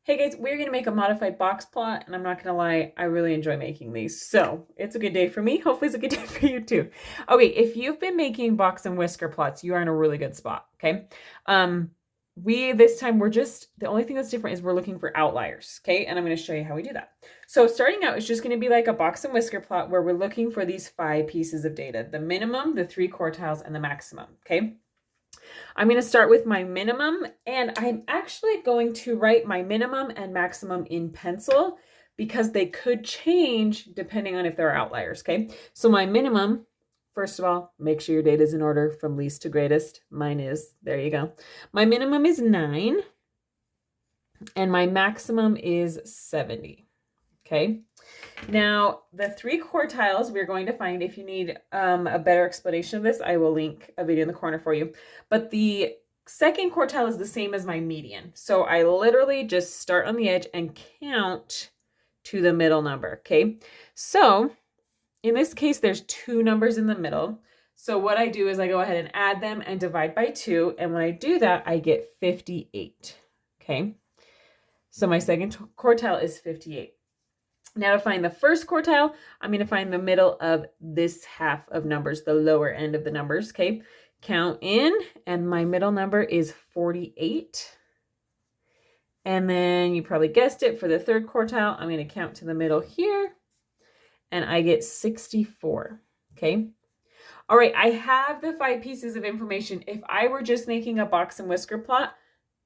Hey guys, we're going to make a modified box plot, and I'm not going to lie, I really enjoy making these. So it's a good day for me. Hopefully it's a good day for you too. Okay, if you've been making box and whisker plots, you are in a really good spot, okay? This time the only thing that's different is we're looking for outliers, okay? And I'm going to show you how we do that. So starting out, it's just going to be like a box and whisker plot where we're looking for these 5 pieces of data, the minimum, the 3 quartiles, and the maximum, okay? I'm going to start with my minimum, and I'm actually going to write my minimum and maximum in pencil because they could change depending on if there are outliers, okay? So my minimum, first of all, make sure your data is in order from least to greatest. Mine is. There you go. My minimum is 9, and my maximum is 70, okay? Now, the 3 quartiles we're going to find, if you need a better explanation of this, I will link a video in the corner for you. But the second quartile is the same as my median. So I literally just start on the edge and count to the middle number, okay? So in this case, there's 2 numbers in the middle. So what I do is I go ahead and add them and divide by 2. And when I do that, I get 58, okay? So my second quartile is 58. Now to find the first quartile, I'm going to find the middle of this half of numbers, the lower end of the numbers, okay? Count in, and my middle number is 48. And then you probably guessed it, for the third quartile, I'm going to count to the middle here, and I get 64, okay? All right, I have the 5 pieces of information. If I were just making a box and whisker plot,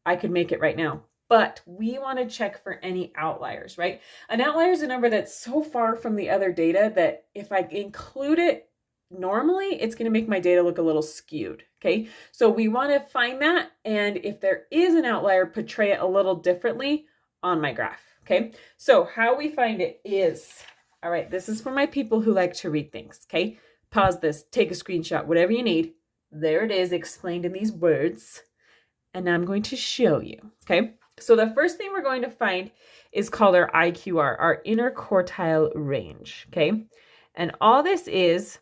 I could make it right now. But we want to check for any outliers, right? An outlier is a number that's so far from the other data that if I include it normally, it's going to make my data look a little skewed, okay? So we want to find that, and if there is an outlier, portray it a little differently on my graph, okay? So how we find it is, all right, this is for my people who like to read things, okay? Pause this, take a screenshot, whatever you need. There it is, explained in these words. And now I'm going to show you, okay? So the first thing we're going to find is called our IQR, our Inner Quartile Range, okay? And all this is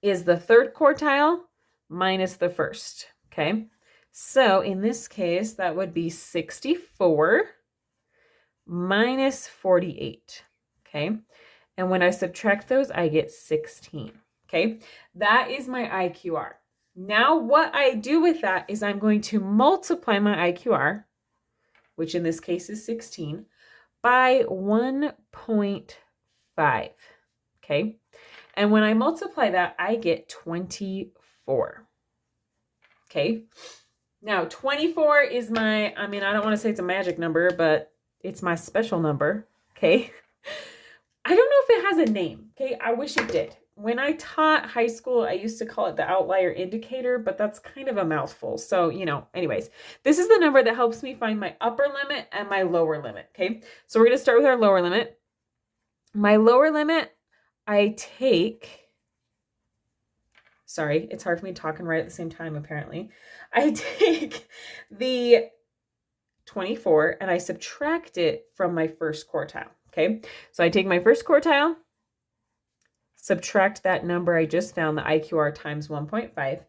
the third quartile minus the first, okay? So in this case, that would be 64 minus 48, okay? And when I subtract those, I get 16, okay? That is my IQR. Now what I do with that is I'm going to multiply my IQR, which in this case is 16, by 1.5, okay? And when I multiply that, I get 24, okay? Now 24 is my, I don't want to say it's a magic number, but it's my special number, okay? I don't know if it has a name, okay? I wish it did. When I taught high school, I used to call it the outlier indicator, but that's kind of a mouthful. So, anyways, this is the number that helps me find my upper limit and my lower limit, okay? So we're going to start with our lower limit. My lower limit, sorry, it's hard for me to talk and write at the same time, apparently. I take the 24 and I subtract it from my first quartile, okay? So I take my first quartile, subtract that number I just found, the IQR times 1.5.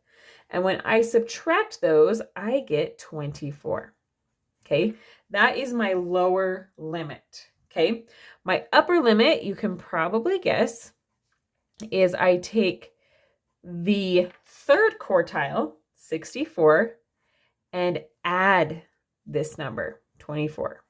And when I subtract those, I get 24. Okay, that is my lower limit. Okay, my upper limit, you can probably guess, is I take the third quartile, 64, and add this number, 24.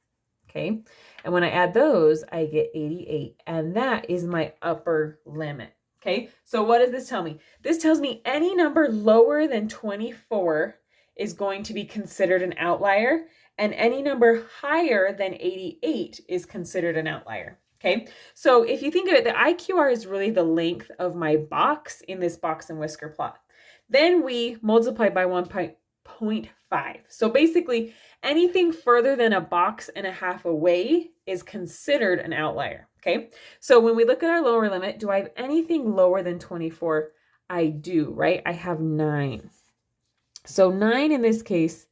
Okay, and when I add those, I get 88, and that is my upper limit. Okay, so what does this tell me? This tells me any number lower than 24 is going to be considered an outlier, and any number higher than 88 is considered an outlier. Okay, so if you think of it, the IQR is really the length of my box in this box and whisker plot. Then we multiply by 1.5. So basically, anything further than a box and a half away is considered an outlier, okay? So when we look at our lower limit, do I have anything lower than 24? I do, right? I have 9. So 9 in this case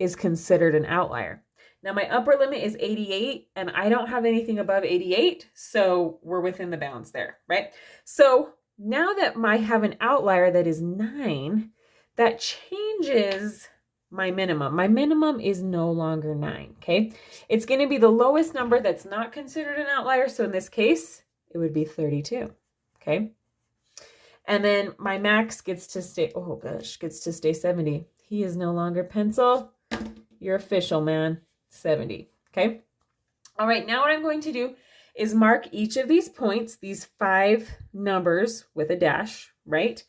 is considered an outlier. Now my upper limit is 88, and I don't have anything above 88, so we're within the bounds there, right? So now that I have an outlier that is 9, that changes my minimum. My minimum is no longer 9, okay? It's going to be the lowest number that's not considered an outlier. So in this case, it would be 32, okay? And then my max gets to stay, oh gosh, gets to stay 70. He is no longer pencil. You're official, man. 70, okay? All right, now what I'm going to do is mark each of these points, these 5 numbers with a dash, right?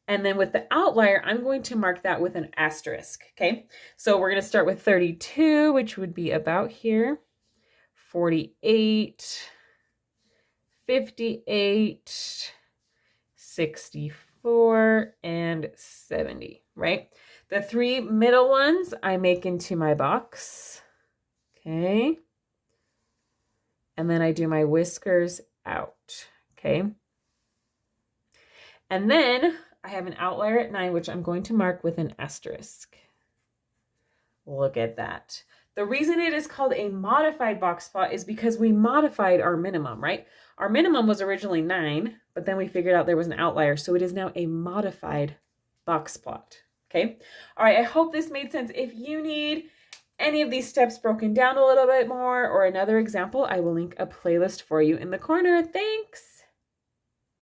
And then with the outlier, I'm going to mark that with an asterisk, okay? So we're going to start with 32, which would be about here, 48, 58, 64, and 70, right? The 3 middle ones I make into my box, okay? And then I do my whiskers out, okay? And then I have an outlier at 9, which I'm going to mark with an asterisk. Look at that. The reason it is called a modified box plot is because we modified our minimum, right? Our minimum was originally 9, but then we figured out there was an outlier. So it is now a modified box plot, okay? All right, I hope this made sense. If you need any of these steps broken down a little bit more or another example, I will link a playlist for you in the corner. Thanks.